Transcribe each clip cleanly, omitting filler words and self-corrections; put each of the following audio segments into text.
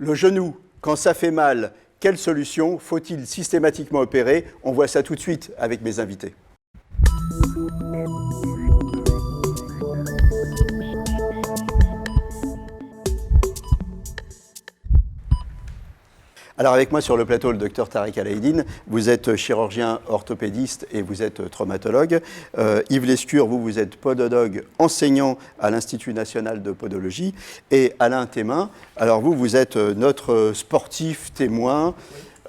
Le genou, quand ça fait mal, quelle solution faut-il systématiquement opérer? On voit ça tout de suite avec mes invités. Alors avec moi sur le plateau, le docteur Tarek Alaïdine, vous êtes chirurgien orthopédiste et vous êtes traumatologue. Yves Lescure, vous êtes podologue enseignant à l'Institut national de podologie. Et Alain Thémin, alors vous êtes notre sportif témoin.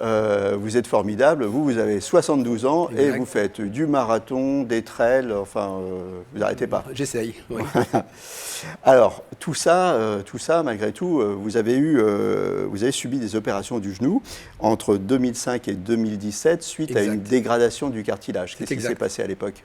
Vous êtes formidable, vous avez 72 ans et vous faites du marathon, des trails, enfin, vous n'arrêtez pas. J'essaye, oui. Alors, tout ça, malgré tout, vous avez subi des opérations du genou entre 2005 et 2017 suite à une dégradation du cartilage. Qu'est-ce qui s'est passé à l'époque?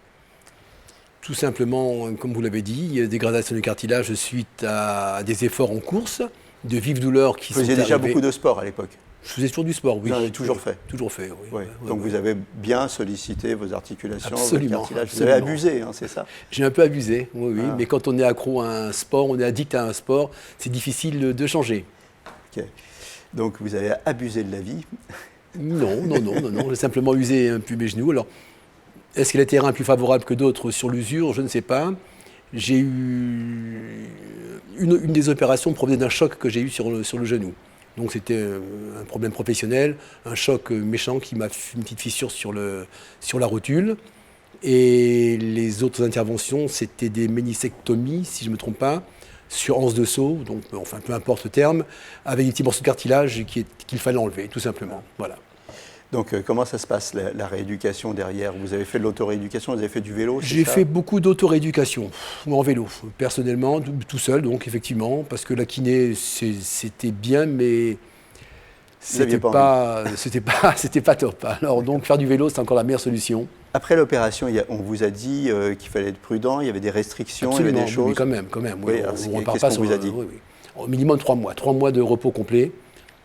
Tout simplement, comme vous l'avez dit, dégradation du cartilage suite à des efforts en course, de vives douleurs qui sont arrivées. Vous faisiez déjà beaucoup de sport à l'époque? Je faisais toujours du sport, oui. Vous en avez toujours fait? Toujours fait, oui. Oui. Donc vous avez bien sollicité vos articulations, absolument, votre cartilage. Vous absolument. avez abusé, hein, c'est ça? J'ai un peu abusé, oui. Mais quand on est accro à un sport, on est addict à un sport, c'est difficile de changer. Ok. Donc vous avez abusé de la vie? Non. J'ai simplement usé un peu mes genoux. Alors, est-ce que les terrains plus favorables que d'autres sur l'usure? Je ne sais pas. J'ai eu une des opérations provenait d'un choc que j'ai eu sur le genou. Donc c'était un problème professionnel, un choc méchant qui m'a fait une petite fissure sur la rotule. Et les autres interventions, c'était des ménisectomies, si je ne me trompe pas, sur anse de saut, donc enfin peu importe le terme, avec des petits morceaux de cartilage qu'il fallait enlever, tout simplement. Voilà. Donc comment ça se passe, la rééducation derrière? Vous avez fait de l'autorééducation, vous avez fait du vélo? J'ai fait beaucoup d'autorééducation, en vélo, personnellement, tout seul, donc effectivement, parce que la kiné, c'était bien, mais c'était pas top. Alors donc faire du vélo, c'est encore la meilleure solution. Après l'opération, on vous a dit qu'il fallait être prudent, il y avait des restrictions, absolument, il y avait des choses. Oui, quand même. Oui, qu'est-ce qu'on vous a dit? Au minimum 3 mois. 3 mois de repos complet,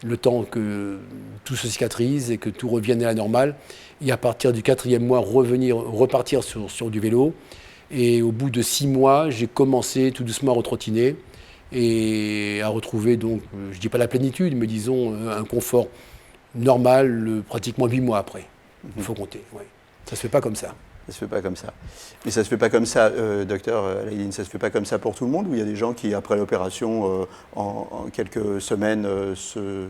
le temps que tout se cicatrise et que tout revienne à la normale. Et à partir du 4e mois, repartir sur du vélo. Et au bout de 6 mois, j'ai commencé tout doucement à retrottiner et à retrouver, donc, je ne dis pas la plénitude, mais disons un confort normal pratiquement 8 mois après. Il faut compter, oui. Ça ne se fait pas comme ça. Ça ne se fait pas comme ça. Mais ça ne se fait pas comme ça, docteur Alaïdine, ça ne se fait pas comme ça pour tout le monde, ou il y a des gens qui, après l'opération, en quelques semaines, se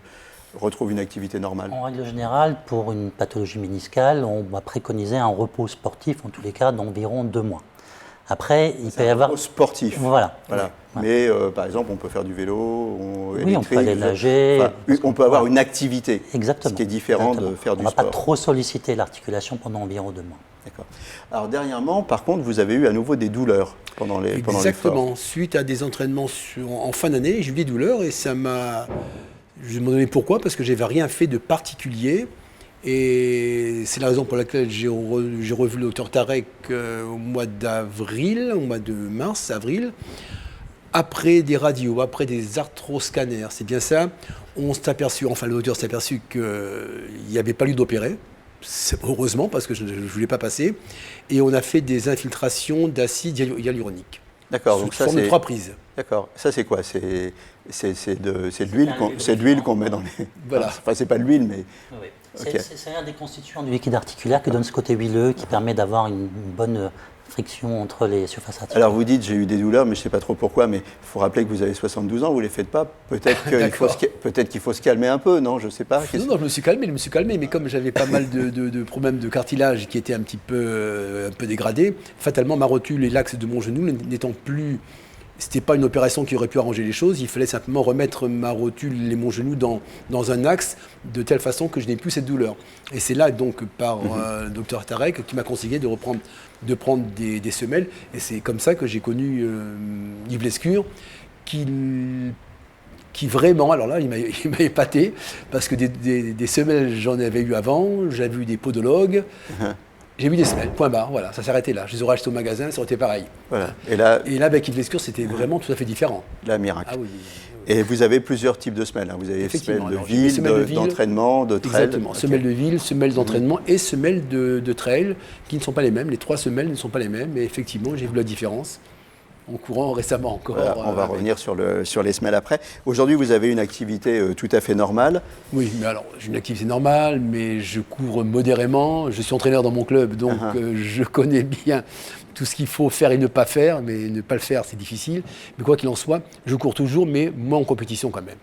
retrouvent une activité normale? En règle générale, pour une pathologie méniscale, on va préconiser un repos sportif, en tous les cas, d'environ 2 mois. Après, il peut y avoir... repos sportif. Voilà. Mais par exemple, on peut faire du vélo, on peut aller nager. On peut avoir une activité. Exactement. Ce qui est différent de faire du sport. On ne va pas trop solliciter l'articulation pendant environ 2 mois. D'accord. Alors dernièrement, par contre, vous avez eu à nouveau des douleurs pendant l'effort. Exactement. Suite à des entraînements en fin d'année, j'ai eu des douleurs et ça m'a... Je me demandais pourquoi, parce que je n'avais rien fait de particulier. Et c'est la raison pour laquelle j'ai revu le docteur Tarek au mois de mars, avril, après des radios, après des arthroscanners, c'est bien ça. Le docteur s'est aperçu qu'il n'y avait pas lieu d'opérer, heureusement, parce que je ne voulais pas passer. Et on a fait des infiltrations d'acide hyaluronique. D'accord, donc ça c'est 3 prises. D'accord, ça c'est quoi? C'est de l'huile qu'on met dans les... Voilà. Enfin, c'est pas de l'huile, mais... Oui. C'est un des constituants du liquide articulaire qui donne ce côté huileux, qui permet d'avoir une bonne friction entre les surfaces articulaires. Alors vous dites, j'ai eu des douleurs, mais je ne sais pas trop pourquoi, mais il faut rappeler que vous avez 72 ans, vous ne les faites pas. Peut-être qu'il faut se calmer un peu, non? Je ne sais pas. Non, je me suis calmé, mais comme j'avais pas mal de problèmes de cartilage qui étaient un peu dégradés, fatalement ma rotule et l'axe de mon genou n'étant plus... C'était pas une opération qui aurait pu arranger les choses, il fallait simplement remettre ma rotule et mon genou dans un axe de telle façon que je n'ai plus cette douleur. Et c'est là donc par le docteur Tarek qui m'a conseillé de prendre des semelles. Et c'est comme ça que j'ai connu Yves Lescure qui vraiment, alors là il m'a épaté parce que des semelles j'en avais eu avant, j'avais eu des podologues. J'ai vu des semelles, point barre, voilà, ça s'est arrêté là. Je les aurais achetées au magasin, ça aurait été pareil. Voilà. Et là, avec Yves Lescure, c'était vraiment tout à fait différent. La miracle. Ah oui. Et vous avez plusieurs types de semelles. Hein. Vous avez semelles de ville, d'entraînement, de trail. Exactement, okay. Semelles de ville, semelles d'entraînement et semelles de trail, qui ne sont pas les mêmes. Les 3 semelles ne sont pas les mêmes, mais effectivement, j'ai vu la différence. en courant récemment encore. Voilà, on va revenir sur les semelles après. Aujourd'hui, vous avez une activité tout à fait normale. Oui, mais alors j'ai une activité normale, mais je cours modérément. Je suis entraîneur dans mon club, donc je connais bien tout ce qu'il faut faire et ne pas faire, mais ne pas le faire, c'est difficile. Mais quoi qu'il en soit, je cours toujours, mais moins en compétition quand même.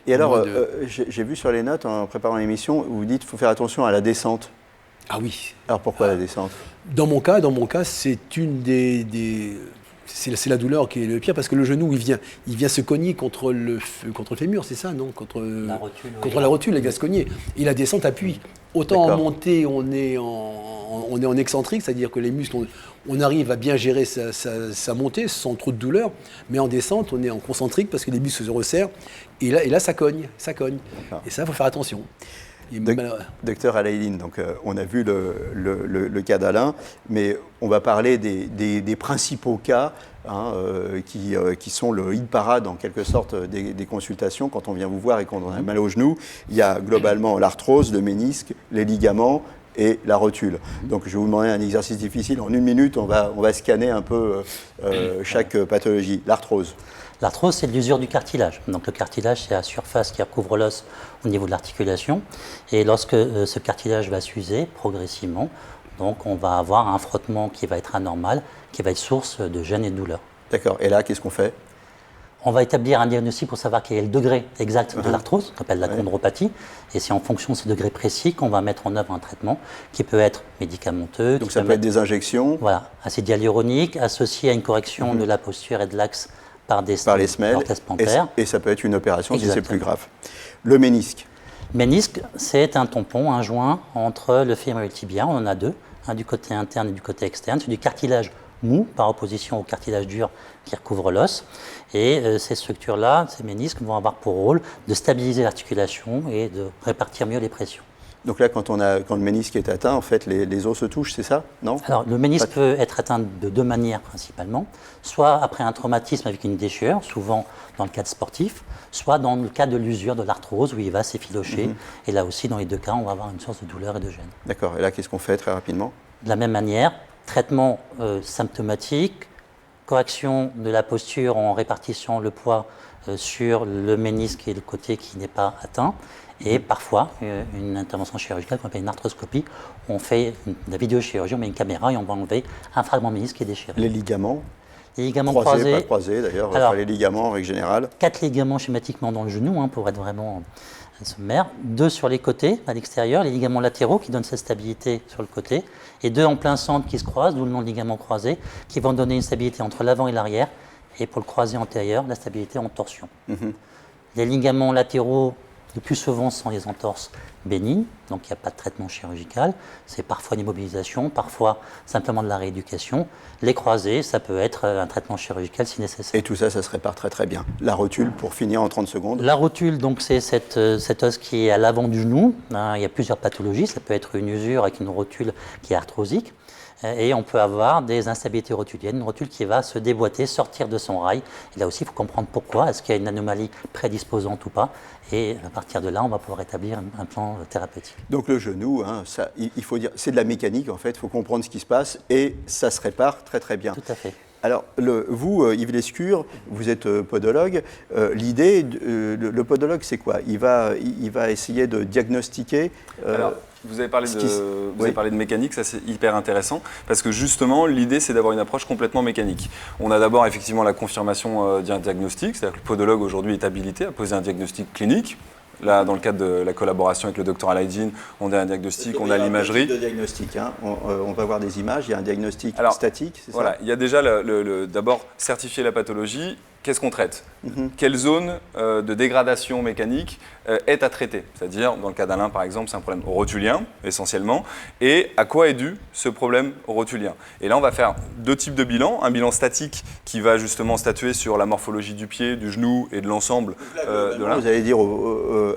Et alors, j'ai vu sur les notes, en préparant l'émission, vous dites qu'il faut faire attention à la descente. Ah oui. Alors pourquoi la descente? Dans mon cas, c'est une c'est la douleur qui est le pire, parce que le genou, il vient se cogner contre le fémur, c'est ça, non? Contre la rotule, il vient se cogner. Et la descente appuie. Autant en montée, on est en excentrique, c'est-à-dire que les muscles, on arrive à bien gérer sa montée sans trop de douleur, mais en descente, on est en concentrique parce que les muscles se resserrent, et là ça cogne. Et ça, il faut faire attention. Docteur Alaïdine, donc on a vu le cas d'Alain, mais on va parler des principaux cas qui sont le hit parade en quelque sorte des consultations quand on vient vous voir et quand on a mal au genou. Il y a globalement l'arthrose, le ménisque, les ligaments et la rotule. Donc je vais vous demander un exercice difficile. En 1 minute, on va scanner un peu chaque pathologie. L'arthrose. L'arthrose, c'est l'usure du cartilage. Donc le cartilage, c'est la surface qui recouvre l'os au niveau de l'articulation. Et lorsque ce cartilage va s'user progressivement, donc on va avoir un frottement qui va être anormal, qui va être source de gêne et de douleur. D'accord. Et là, qu'est-ce qu'on fait? On va établir un diagnostic pour savoir quel est le degré exact de l'arthrose, qu'on appelle la chondropathie. Et c'est en fonction de ce degré précis qu'on va mettre en œuvre un traitement qui peut être médicamenteux. Donc ça peut être des injections. Voilà, acide hyaluronique associé à une correction de la posture et de l'axe par les semelles et ça peut être une opération si c'est plus grave. Le ménisque. Ménisque, c'est un tampon, un joint entre le fémur et le tibia. On en a deux, un du côté interne et du côté externe. C'est du cartilage mou par opposition au cartilage dur qui recouvre l'os. Et ces structures-là, ces ménisques, vont avoir pour rôle de stabiliser l'articulation et de répartir mieux les pressions. Donc là, quand le ménisque est atteint, en fait, les os se touchent, c'est ça? Non? Alors, le ménisque peut être atteint de 2 manières principalement. Soit après un traumatisme avec une déchirure, souvent dans le cadre sportif, soit dans le cas de l'usure de l'arthrose où il va s'effilocher. Et là aussi, dans les 2 cas, on va avoir une source de douleur et de gêne. D'accord. Et là, qu'est-ce qu'on fait très rapidement? De la même manière, traitement symptomatique, correction de la posture en répartissant le poids sur le ménisque et le côté qui n'est pas atteint. Et parfois, une intervention chirurgicale qu'on appelle une arthroscopie, on fait de la vidéochirurgie, on met une caméra et on va enlever un fragment ménisque qui est déchiré. Les ligaments? Les ligaments croisés, pas croisés d'ailleurs, enfin, les ligaments en règle générale. 4 ligaments schématiquement dans le genou, pour être vraiment sommaire. 2 sur les côtés, à l'extérieur, les ligaments latéraux qui donnent cette stabilité sur le côté, et 2 en plein centre qui se croisent, d'où le nom de ligaments croisés, qui vont donner une stabilité entre l'avant et l'arrière, et pour le croisé antérieur, la stabilité en torsion. Les ligaments latéraux, le plus souvent, sont des entorses bénignes, donc il n'y a pas de traitement chirurgical. C'est parfois une immobilisation, parfois simplement de la rééducation. Les croisés, ça peut être un traitement chirurgical si nécessaire. Et tout ça, ça se répare très très bien. La rotule, pour finir en 30 secondes. La rotule, donc c'est cet os qui est à l'avant du genou. Il y a plusieurs pathologies. Ça peut être une usure avec une rotule qui est arthrosique. Et on peut avoir des instabilités rotuliennes, une rotule qui va se déboîter, sortir de son rail. Et là aussi, il faut comprendre pourquoi. Est-ce qu'il y a une anomalie prédisposante ou pas? Et à partir de là, on va pouvoir établir un plan thérapeutique. Donc le genou, il faut dire, c'est de la mécanique en fait. Il faut comprendre ce qui se passe et ça se répare très très bien. Tout à fait. Alors, vous, Yves Lescure, vous êtes podologue. L'idée, le podologue, c'est quoi? Il va essayer de diagnostiquer. Alors, vous avez parlé de mécanique, ça c'est hyper intéressant, parce que justement, l'idée c'est d'avoir une approche complètement mécanique. On a d'abord effectivement la confirmation d'un diagnostic, c'est-à-dire que le podologue aujourd'hui est habilité à poser un diagnostic clinique. Là, dans le cadre de la collaboration avec le docteur Alaïdine, on a un diagnostic, on a l'imagerie. Il y a un diagnostic, on va voir des images, il y a un diagnostic statique, c'est voilà, ça? Il y a déjà d'abord certifier la pathologie. Qu'est-ce qu'on traite? Quelle zone de dégradation mécanique est à traiter? C'est-à-dire, dans le cas d'Alain, par exemple, c'est un problème rotulien, essentiellement. Et à quoi est dû ce problème rotulien? Et là, on va faire 2 types de bilans. Un bilan statique qui va justement statuer sur la morphologie du pied, du genou et de l'ensemble de l'un. Vous allez dire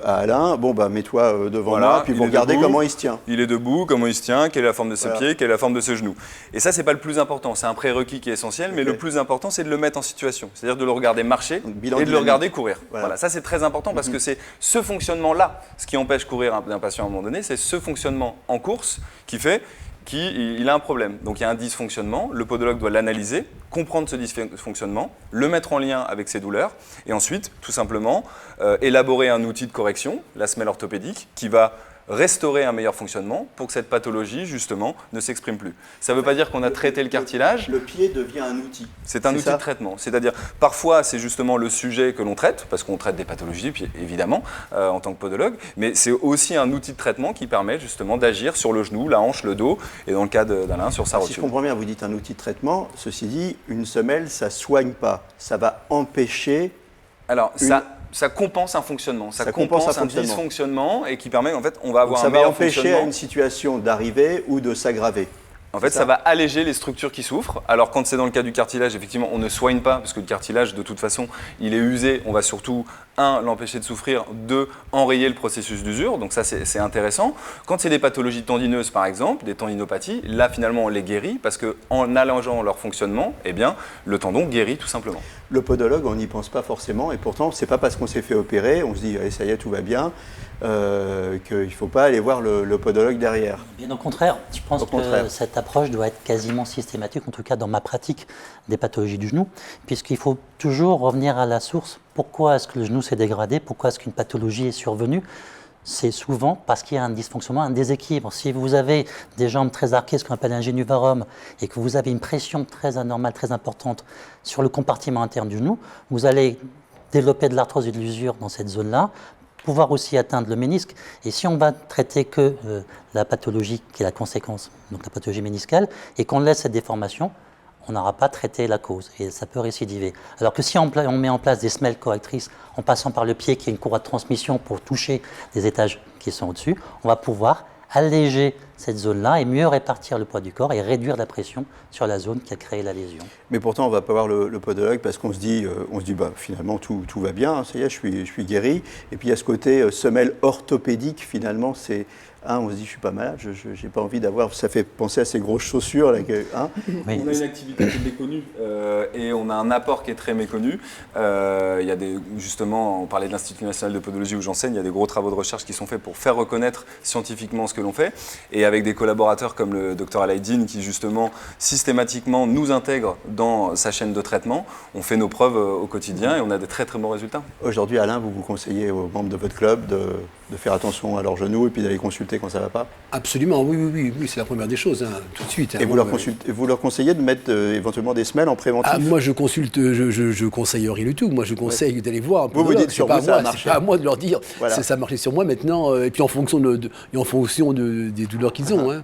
à Alain, bon, mets-toi devant moi, puis vous regardez comment il se tient. Il est debout, comment il se tient, quelle est la forme de ses pieds, quelle est la forme de ses genoux. Et ça, c'est pas le plus important. C'est un prérequis qui est essentiel, mais le plus important, c'est de le mettre en situation. C'est-à-dire de le regarder marcher et de le regarder courir. Voilà, ça c'est très important parce que c'est ce fonctionnement-là, ce qui empêche courir d'un patient à un moment donné, c'est ce fonctionnement en course qui fait qu'il a un problème. Donc il y a un dysfonctionnement, le podologue doit l'analyser, comprendre ce dysfonctionnement, le mettre en lien avec ses douleurs, et ensuite, tout simplement, élaborer un outil de correction, la semelle orthopédique, qui va restaurer un meilleur fonctionnement pour que cette pathologie, justement, ne s'exprime plus. Ça ne veut pas dire qu'on a traité le cartilage. Le pied devient un outil. C'est un outil de traitement. C'est-à-dire, parfois, c'est justement le sujet que l'on traite, parce qu'on traite des pathologies, puis, évidemment, en tant que podologue, mais c'est aussi un outil de traitement qui permet justement d'agir sur le genou, la hanche, le dos, et dans le cas d'Alain, sur sa rotule. Si je comprends bien, vous dites un outil de traitement. Ceci dit, une semelle, ça ne soigne pas. Ça va empêcher... Alors, ça compense un fonctionnement, ça compense un dysfonctionnement et qui permet, en fait, on va avoir un meilleur fonctionnement. Ça va empêcher à une situation d'arriver ou de s'aggraver. En fait, ça va alléger les structures qui souffrent. Alors, quand c'est dans le cas du cartilage, effectivement, on ne soigne pas, parce que le cartilage, de toute façon, il est usé. On va surtout, 1, l'empêcher de souffrir, 2, enrayer le processus d'usure. Donc ça, c'est intéressant. Quand c'est des pathologies tendineuses, par exemple, des tendinopathies, là, finalement, on les guérit, parce qu'en allongeant leur fonctionnement, eh bien, le tendon guérit tout simplement. Le podologue, on n'y pense pas forcément, et pourtant, c'est pas parce qu'on s'est fait opérer, on se dit, allez, ça y est, tout va bien, qu'il ne faut pas aller voir le podologue derrière. Bien au contraire, je pense que cette approche doit être quasiment systématique, en tout cas dans ma pratique des pathologies du genou, puisqu'il faut toujours revenir à la source. Pourquoi est-ce que le genou s'est dégradé? Pourquoi est-ce qu'une pathologie est survenue? C'est souvent parce qu'il y a un dysfonctionnement, un déséquilibre. Si vous avez des jambes très arquées, ce qu'on appelle un génuvarum, et que vous avez une pression très anormale, très importante sur le compartiment interne du genou, vous allez développer de l'arthrose et de l'usure dans cette zone-là, pouvoir aussi atteindre le ménisque. Et si on va traiter que la pathologie qui est la conséquence, donc la pathologie méniscale, et qu'on laisse cette déformation, on n'aura pas traité la cause et ça peut récidiver. Alors que si on met en place des semelles correctrices en passant par le pied qui est une courroie de transmission pour toucher des étages qui sont au-dessus, on va pouvoir alléger cette zone-là et mieux répartir le poids du corps et réduire la pression sur la zone qui a créé la lésion. Mais pourtant, on ne va pas voir le podologue parce qu'on se dit, bah, finalement, tout va bien, ça y est, je suis guéri. Et puis, il y a ce côté semelle orthopédique, finalement, c'est... on se dit, je suis pas malade, je n'ai pas envie d'avoir... Ça fait penser à ces grosses chaussures. Là, Oui. On a une activité qui est méconnue et on a un apport qui est très méconnu. Il y a justement, on parlait de l'Institut national de podologie où j'enseigne, il y a des gros travaux de recherche qui sont faits pour faire reconnaître scientifiquement ce que l'on fait. Et avec des collaborateurs comme le Dr Alaïdine qui justement systématiquement nous intègre dans sa chaîne de traitement, on fait nos preuves au quotidien et on a des très très bons résultats. Aujourd'hui, Alain, vous conseillez aux membres de votre club de faire attention à leurs genoux et puis d'aller consulter quand ça ne va pas? Absolument, oui, c'est la première des choses, tout de suite. Et vous leur conseillez de mettre éventuellement des semelles en préventif? Moi, je conseille rien du tout. Moi, je conseille d'aller voir un peu. Vous dites sur vous, ça a marché. C'est pas à moi de leur dire, voilà. Ça a marché sur moi maintenant, et puis en fonction des douleurs qu'ils ont.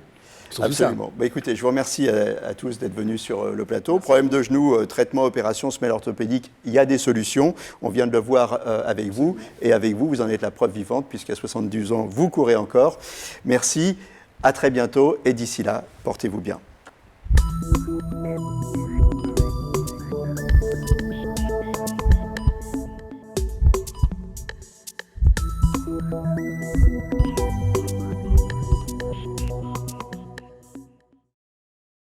Absolument. Bah, écoutez, je vous remercie à tous d'être venus sur le plateau. Problème de genou, traitement, opération, semelle orthopédique, il y a des solutions. On vient de le voir avec vous. Et avec vous, vous en êtes la preuve vivante, puisqu'à 72 ans, vous courez encore. Merci, à très bientôt. Et d'ici là, portez-vous bien.